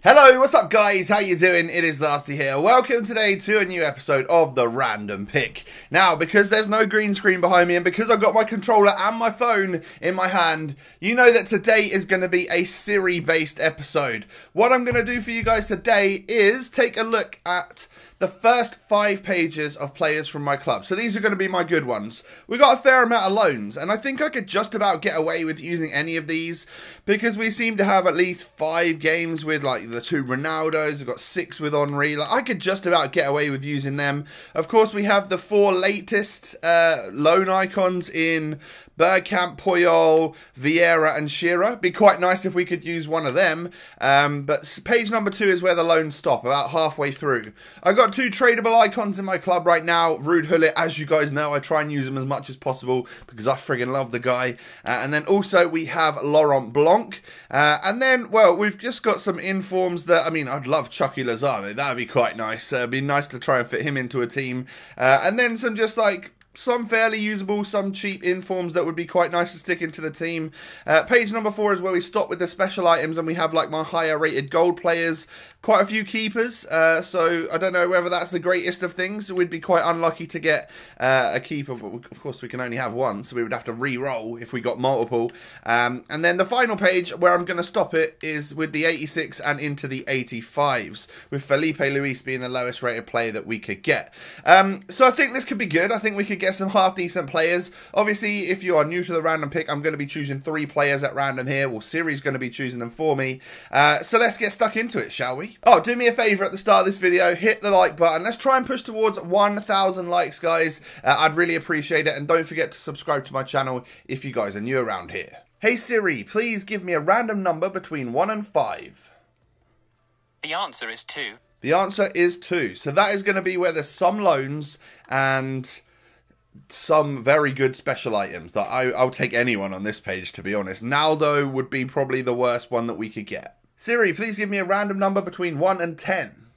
Hello, what's up guys? How you doing? It is Lasty here. Welcome today to a new episode of The Random Pick. Now, because there's no green screen behind me and because I've got my controller and my phone in my hand, you know that today is going to be a Siri based episode. What I'm going to do for you guys today is take a look at the first 5 pages of players from my club. So these are going to be my good ones. We got a fair amount of loans, and I think I could just about get away with using any of these because we seem to have at least 5 games with like the 2 Ronaldos. We've got 6 with Henri. Like, I could just about get away with using them. Of course, we have the 4 latest loan icons in Bergkamp, Puyol, Vieira and Shearer. Be quite nice if we could use one of them. But page number 2 is where the loans stop, about halfway through. I've got 2 tradable icons in my club right now. Ruud Gullit, as you guys know, I try and use him as much as possible because I friggin' love the guy. And then also we have Laurent Blanc. And then, well, we've just got some informs that, I mean, I'd love Chucky Lozano. That would be quite nice. It'd be nice to try and fit him into a team. And then some just like some fairly usable, some cheap informs that would be quite nice to stick into the team. Page number 4 is where we stop with the special items and we have like my higher rated gold players. Quite a few keepers, so I don't know whether that's the greatest of things. We'd be quite unlucky to get a keeper, but of course we can only have one, so we would have to re-roll if we got multiple. And then the final page, where I'm going to stop it, is with the 86 and into the 85s, with Felipe Luis being the lowest rated player that we could get. So I think this could be good. I think we could get some half-decent players. Obviously, if you are new to the random pick, I'm going to be choosing 3 players at random here. Well, Siri's going to be choosing them for me. So let's get stuck into it, shall we? Oh, do me a favour at the start of this video, hit the like button. Let's try and push towards 1,000 likes, guys. I'd really appreciate it. And don't forget to subscribe to my channel if you guys are new around here. Hey Siri, please give me a random number between 1 and 5. The answer is 2. The answer is 2. So that is going to be where there's some loans and some very good special items that I'll take anyone on this page, to be honest. Naldo would be probably the worst one that we could get. Siri, please give me a random number between 1 and 10.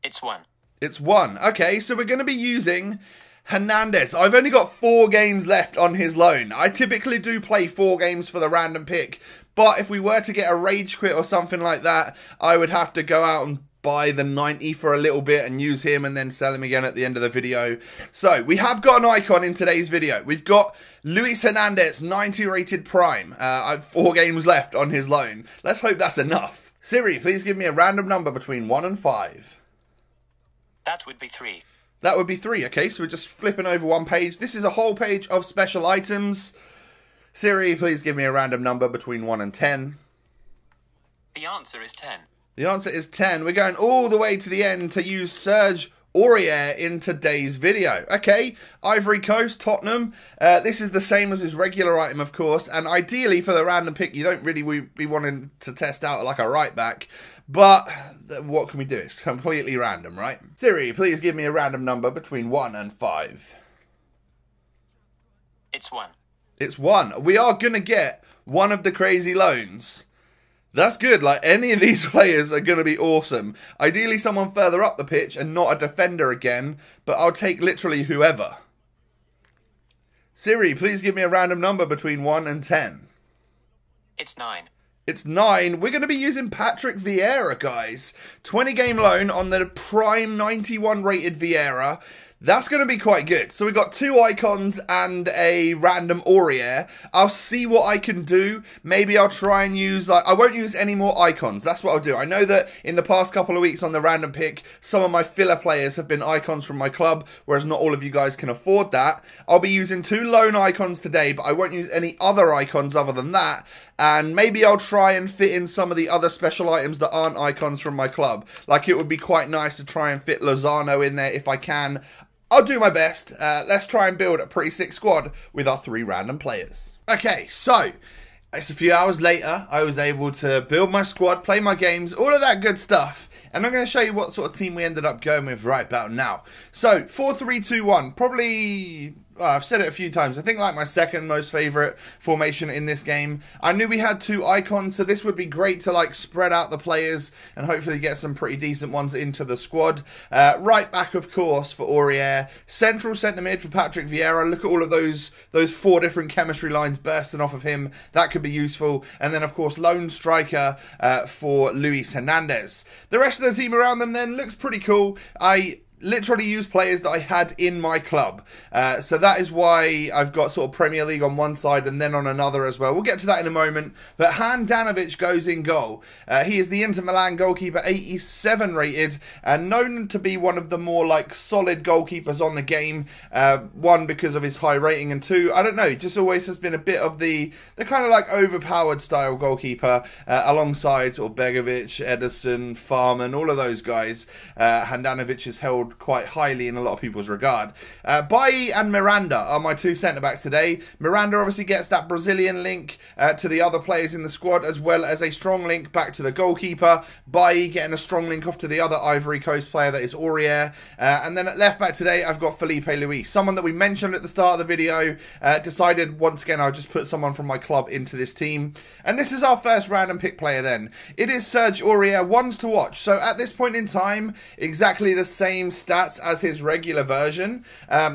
It's 1. It's 1. Okay, so we're going to be using Hernandez. I've only got 4 games left on his loan. I typically do play 4 games for the random pick, but if we were to get a rage quit or something like that, I would have to go out and buy the 90 for a little bit and use him and then sell him again at the end of the video. So we have got an icon in today's video. We've got Luis Hernandez, 90 rated prime. I've 4 games left on his loan. Let's hope that's enough. Siri, please give me a random number between 1 and 5. That would be 3. That would be 3. Okay, so we're just flipping over one page. This is a whole page of special items. Siri, please give me a random number between 1 and 10. The answer is 10. The answer is 10. We're going all the way to the end to use Serge Aurier in today's video. Okay, Ivory Coast, Tottenham. This is the same as his regular item, of course. And ideally, for the random pick, you don't really be wanting to test out like a right back. But what can we do? It's completely random, right? Siri, please give me a random number between 1 and 5. It's 1. It's 1. We are going to get one of the crazy loans. That's good. Like, any of these players are going to be awesome. Ideally, someone further up the pitch and not a defender again, but I'll take literally whoever. Siri, please give me a random number between 1 and 10. It's 9. It's 9. We're going to be using Patrick Vieira, guys. 20 game loan on the prime 91 rated Vieira. That's going to be quite good. So we've got 2 icons and a random Aurier. I'll see what I can do. Maybe I'll try and use, like, I won't use any more icons. That's what I'll do. I know that in the past couple of weeks on the random pick, some of my filler players have been icons from my club, whereas not all of you guys can afford that. I'll be using 2 loan icons today, but I won't use any other icons other than that. And maybe I'll try and fit in some of the other special items that aren't icons from my club. Like, it would be quite nice to try and fit Lozano in there if I can. I'll do my best. Let's try and build a pretty sick squad with our 3 random players. Okay, so it's a few hours later. I was able to build my squad, play my games, all of that good stuff. And I'm going to show you what sort of team we ended up going with right about now. So, 4-3-2-1. Probably well, I've said it a few times, I think like my second most favourite formation in this game. I knew we had 2 icons, so this would be great to like spread out the players and hopefully get some pretty decent ones into the squad. Right back, of course, for Aurier. Central centre mid for Patrick Vieira. Look at all of those 4 different chemistry lines bursting off of him. That could be useful. And then, of course, lone striker for Luis Hernandez. The rest of the team around them then looks pretty cool. I literally use players that I had in my club. So that is why I've got sort of Premier League on one side and then on another as well. We'll get to that in a moment. But Handanovic goes in goal. He is the Inter Milan goalkeeper, 87 rated, and known to be one of the more like solid goalkeepers on the game. One, because of his high rating, and two, I don't know, just always has been a bit of the kind of like overpowered style goalkeeper alongside sort of Begovic, Ederson, Farman, all of those guys. Handanovic is held quite highly in a lot of people's regard. Bailly and Miranda are my 2 centre-backs today. Miranda obviously gets that Brazilian link to the other players in the squad, as well as a strong link back to the goalkeeper. Bailly getting a strong link off to the other Ivory Coast player, that is Aurier. And then at left-back today, I've got Felipe Luis, someone that we mentioned at the start of the video. Decided once again I'll just put someone from my club into this team. And this is our first random pick player then. It is Serge Aurier, ones to watch. So at this point in time, exactly the same stats as his regular version,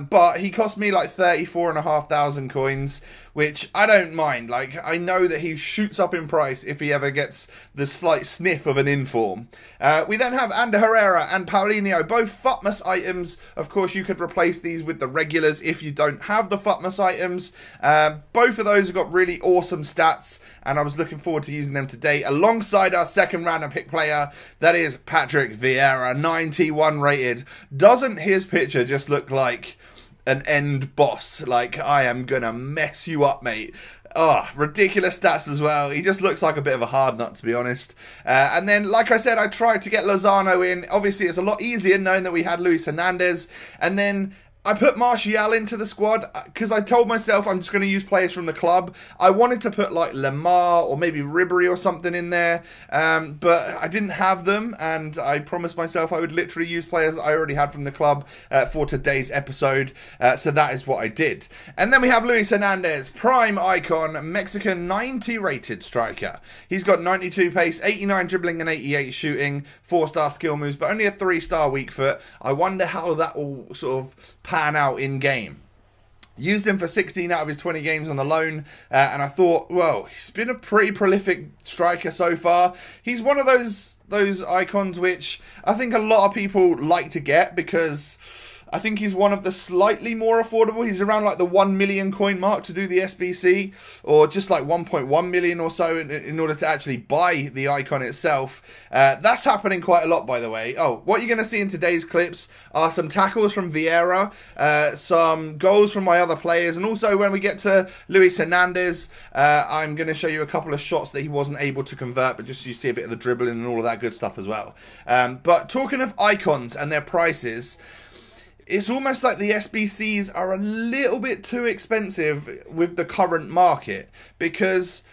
but he cost me like 34,500 coins, which I don't mind. Like, I know that he shoots up in price if he ever gets the slight sniff of an inform. We then have Ander Herrera and Paulinho, both Futmas items. Of course, you could replace these with the regulars if you don't have the Futmas items. Both of those have got really awesome stats, and I was looking forward to using them today alongside our second random pick player. That is Patrick Vieira, 91 rated. Doesn't his picture just look like an end boss? Like, I am gonna mess you up, mate. Oh, ridiculous stats as well. He just looks like a bit of a hard nut, to be honest. And then, like I said, I tried to get Lozano in. Obviously, it's a lot easier knowing that we had Luis Hernandez. And then I put Martial into the squad because I told myself I'm just going to use players from the club. I wanted to put like Lemar or maybe Ribery or something in there, but I didn't have them, and I promised myself I would literally use players I already had from the club for today's episode, so that is what I did. And then we have Luis Hernandez, prime icon, Mexican 90 rated striker. He's got 92 pace, 89 dribbling and 88 shooting, 4-star skill moves, but only a 3-star weak foot. I wonder how that will sort of pan out in game. Used him for 16 out of his 20 games on the loan, and I thought, well, he's been a pretty prolific striker so far. He's one of those icons which I think a lot of people like to get because I think he's one of the slightly more affordable. He's around like the 1 million coin mark to do the SBC, or just like 1.1 million or so in order to actually buy the icon itself. That's happening quite a lot, by the way. Oh, what you're going to see in today's clips are some tackles from Vieira, some goals from my other players, and also when we get to Luis Hernandez, I'm going to show you a couple of shots that he wasn't able to convert, but just so you see a bit of the dribbling and all of that good stuff as well. But talking of icons and their prices, it's almost like the SBCs are a little bit too expensive with the current market because,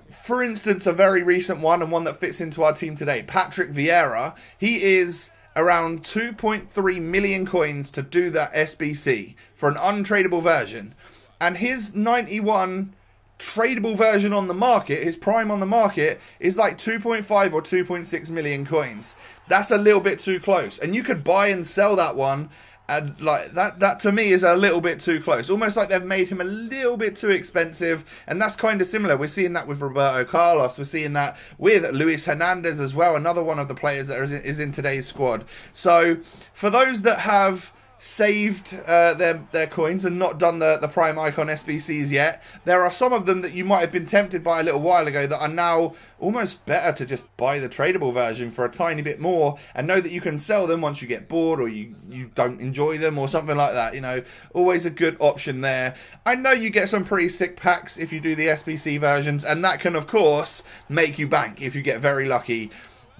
for instance, a very recent one and one that fits into our team today, Patrick Vieira, he is around 2.3 million coins to do that SBC for an untradeable version. And his 91 tradable version on the market, his prime on the market, is like 2.5 or 2.6 million coins. That's a little bit too close, and you could buy and sell that one, and like that to me is a little bit too close, almost like they've made him a little bit too expensive. And that's kind of similar. We're seeing that with Roberto Carlos, we're seeing that with Luis Hernandez as well, another one of the players that is in today's squad. So for those that have saved their coins and not done the prime icon SBCs yet, there are some of them that you might have been tempted by a little while ago that are now almost better to just buy the tradable version for a tiny bit more and know that you can sell them once you get bored or you don't enjoy them or something like that. You know, always a good option there. I know you get some pretty sick packs if you do the SBC versions, and that can of course make you bank if you get very lucky.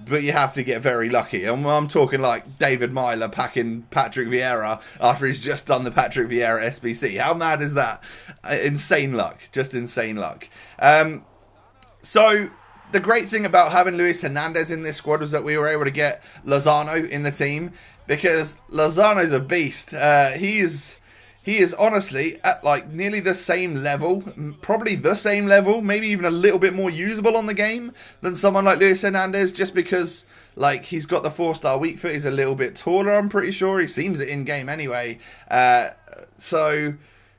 But you have to get very lucky. I'm talking like David Myler packing Patrick Vieira after he's just done the Patrick Vieira SBC. How mad is that? Insane luck. Just insane luck. So the great thing about having Luis Hernandez in this squad was that we were able to get Lozano in the team, because Lozano's a beast. He is honestly at like nearly the same level, probably the same level, maybe even a little bit more usable on the game than someone like Luis Hernandez, just because like he's got the 4-star weak foot. He's a little bit taller, I'm pretty sure. He seems it in game anyway. So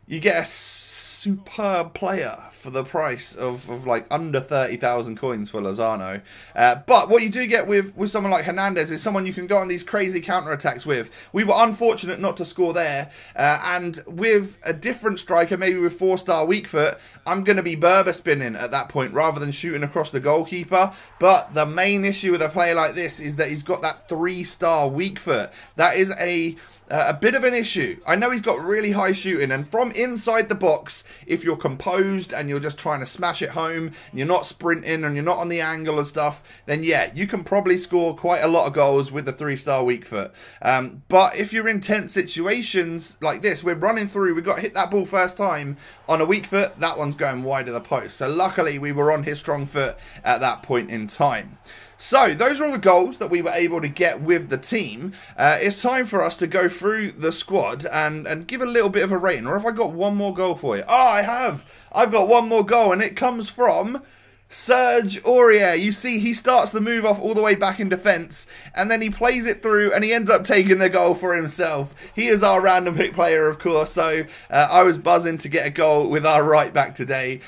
you get a superb player for the price of like under 30,000 coins for Lozano. But what you do get with someone like Hernandez is someone you can go on these crazy counter-attacks with. We were unfortunate not to score there. And with a different striker, maybe with 4-star weak foot, I'm going to be Berber spinning at that point rather than shooting across the goalkeeper. But the main issue with a player like this is that he's got that 3-star weak foot. That is a bit of an issue. I know he's got really high shooting, and from inside the box, if you're composed and you're just trying to smash it home, and you're not sprinting and you're not on the angle and stuff, then yeah, you can probably score quite a lot of goals with the 3-star weak foot. But if you're in tense situations like this, we're running through, we got hit that ball first time on a weak foot, that one's going wide of the post. So luckily we were on his strong foot at that point in time. So, those are all the goals that we were able to get with the team. It's time for us to go through the squad and give a little bit of a rating. Or have I got one more goal for you? Oh, I have! I've got one more goal, and it comes from Serge Aurier. You see, he starts the move off all the way back in defence, and then he plays it through, and he ends up taking the goal for himself. He is our random pick player, of course, so I was buzzing to get a goal with our right back today.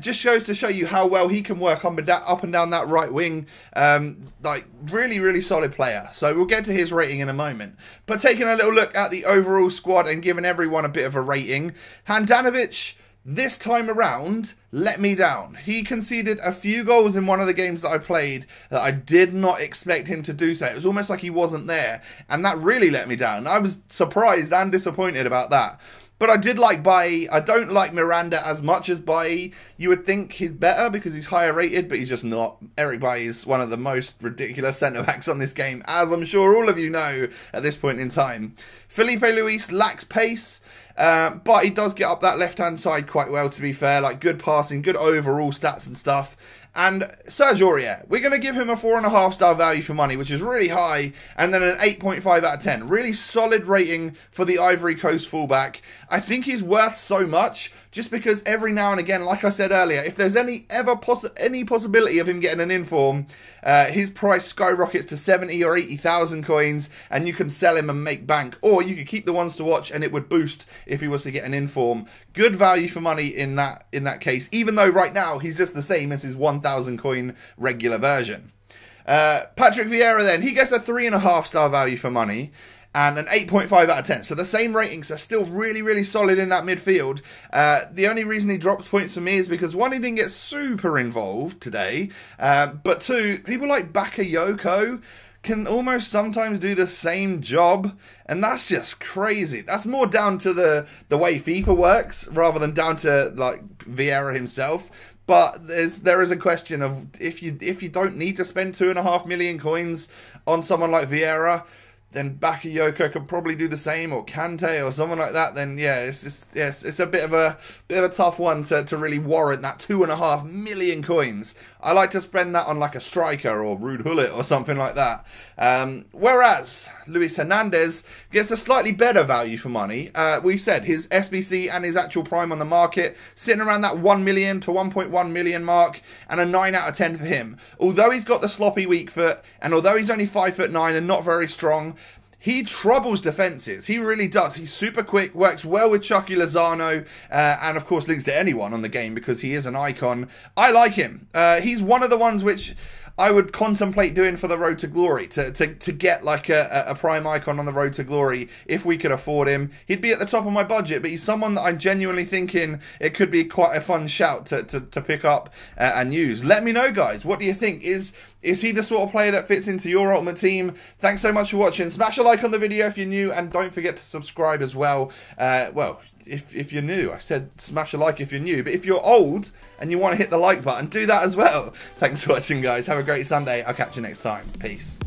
Just shows to show you how well he can work up and down that right wing. Like, really, really solid player. So we'll get to his rating in a moment. But taking a little look at the overall squad and giving everyone a bit of a rating, Handanovic, this time around, let me down. He conceded a few goals in one of the games that I played that I did not expect him to do so. It was almost like he wasn't there, and that really let me down. I was surprised and disappointed about that. But I did like Bailly. I don't like Miranda as much as Bailly. You would think he's better because he's higher rated, but he's just not. Eric Bailly is one of the most ridiculous centre-backs on this game, as I'm sure all of you know at this point in time. Felipe Luis lacks pace, but he does get up that left-hand side quite well, to be fair. Like, good passing, good overall stats and stuff. And Serge Aurier, we're going to give him a 4.5-star value for money, which is really high, and then an 8.5 out of 10. Really solid rating for the Ivory Coast fullback. I think he's worth so much, just because every now and again, like I said earlier, if there's any possibility of him getting an inform, his price skyrockets to 70 or 80,000 coins, and you can sell him and make bank, or you could keep the ones to watch, and it would boost if he was to get an inform. Good value for money in that case, even though right now he's just the same as his 1,000 coin regular version. Patrick Vieira then, he gets a 3.5-star value for money and an 8.5 out of 10. So the same ratings are still really, really solid in that midfield. The only reason he drops points for me is because, one, he didn't get super involved today, but two, people like Bakayoko can almost sometimes do the same job, and that's just crazy. That's more down to the way FIFA works rather than down to like Vieira himself. But there is a question of if you don't need to spend 2.5 million coins on someone like Vieira, then Bakayoko could probably do the same, or Kante or someone like that. Then yeah, it's a bit of a tough one to really warrant that 2.5 million coins. I like to spend that on like a striker or Ruud Gullit or something like that. Whereas Luis Hernandez gets a slightly better value for money. We said his SBC and his actual prime on the market sitting around that 1 million to 1.1 million mark, and a 9 out of 10 for him. Although he's got the sloppy weak foot, and although he's only 5'9" and not very strong, he troubles defences. He really does. He's super quick, works well with Chucky Lozano, and of course links to anyone on the game because he is an icon. I like him. He's one of the ones which I would contemplate doing for the Road to Glory, to get like a prime icon on the Road to Glory if we could afford him. He'd be at the top of my budget, but he's someone that I'm genuinely thinking it could be quite a fun shout to pick up and use. Let me know, guys. What do you think? Is he the sort of player that fits into your ultimate team? Thanks so much for watching. Smash a like on the video if you're new, and don't forget to subscribe as well. Well, if you're new, I said smash a like if you're new, but if you're old and you want to hit the like button, do that as well. Thanks for watching, guys. Have a great Sunday. I'll catch you next time. Peace.